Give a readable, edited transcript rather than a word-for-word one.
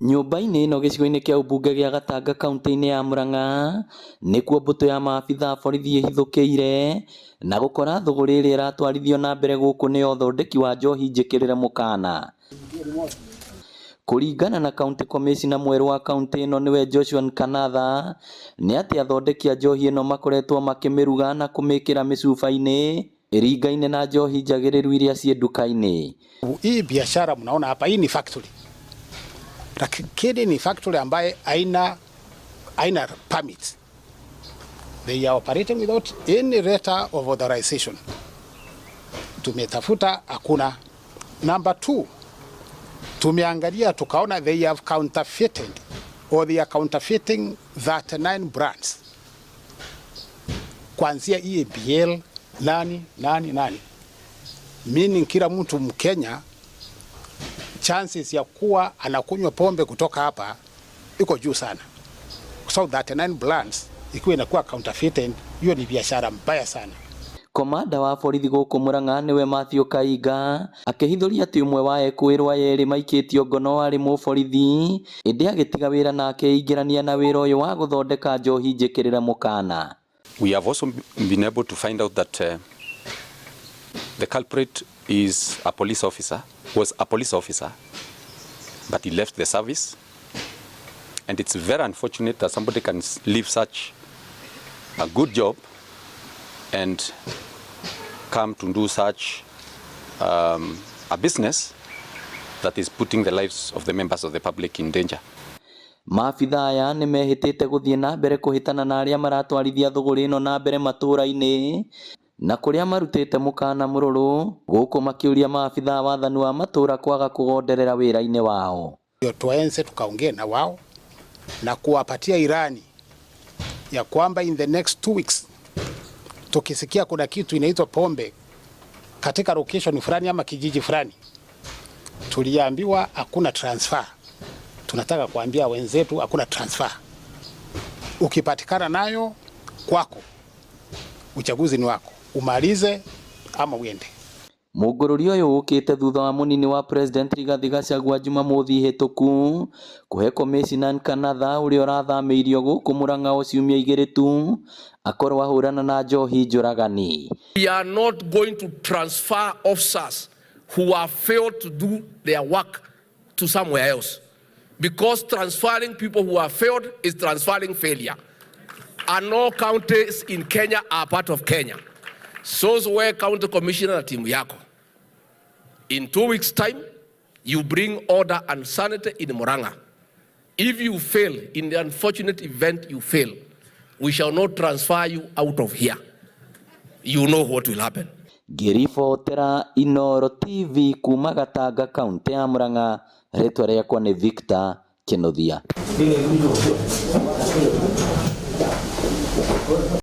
Nyũmba-inĩ ĩno gĩcigo-inĩ kĩa ũmbunge gĩa Gatanga kaunti-inĩ ya Murang'a nĩkuo mbũtũ ya maabithaa borithi ĩhithũkĩire na gũkora thũgũrĩ ĩrĩa ĩratwarithio na mbere gũkũ nĩ ũthondeki wa njohi njĩkĩrĩre mũkana. Kũringana na county commissioner mwerũ wa kaunti ĩno nĩwe Joshua Kanatha, nĩ atĩ athondeki a njohi ĩno makoretwo makĩmĩruga na kũmĩkĩra mĩcuba-inĩ ĩringaine na njohi njagĩrĩru iria ciĩ nduka-inĩ. Hii biashara mnaona hapa, hii ni factory. Lakini ni factory ambaye haina permit. They are operating without any letter of authorization. Tumetafuta hakuna. Number 2, tumeangalia tukaona they have counterfeited or they are counterfeiting 39 brands. Kuanzia EABL nani. Meaning kila mtu Mkenya chances ya kuwa anakunywa pombe kutoka hapa iko juu sana. So 39 brands ikiwa inakuwa counterfeited, hiyo ni biashara mbaya sana. Komanda wa borithi gũkũ Murang'a nĩwe Matthew Kainga akĩhithũria atĩ ũmwe wa ekwĩrwo erĩ maikĩtio ngono warĩ mũborithi ĩndĩ agĩtiga wĩra na akĩingĩrania na wĩra ũyũ wa gũthondeka njohi njĩkĩrĩre mũkana. We have also been able to find out that the culprit was a police officer, but he left the service, and it's very unfortunate that somebody can leave such a good job and come to do such a business that is putting the lives of the members of the public in danger. Maabithaa aya nĩ mehĩtĩte gũthiĩ na mbere kũhĩtana na arĩa maratwarithia thũgũrĩ ĩno na mbere matũũra-inĩ na kũrĩa marutĩte mũkana mũrũrũ gũkũ makĩũria maabithaa wathani wa matũũra kwaga kũgonderera wĩra-inĩ wao. Tuenze tukaongea na wao na kuwapatia irani ya kwamba in the next 2 weeks tukisikia kuna kitu inaitwa pombe katika location fulani ama kijiji fulani, tuliambiwa hakuna transfer. Tunataka kuambia wenzetu hakuna transfer. Ukipatikana nayo kwako, uchaguzi ni wako, umalize ama uende. Mũngũrũri ũyũ ũkĩte thutha wa mũnini wa president Rigathi Gachagua Jumamothi hĩtũku kũhe commissioner Kanatha ũrĩa ũrathamĩirio gũkũ Murang'a o ciumia 2 tu akorwo ahũrana na njohi njũragani. We are not going to transfer officers who have failed to do their work to somewhere else, because transferring people who have failed is transferring failure, and all counties in Kenya are part of Kenya. So where county commissioner na timu yako, in 2 weeks time you bring order and sanity in Murang'a. If you fail, in the unfortunate event you fail, we shall not transfer you out of here. You know what will happen. Ngĩribotera Inooro TV kuma Gatanga kaunti ya Murang'a, rĩtwa rĩakwa nĩ Victor Kĩnuthia.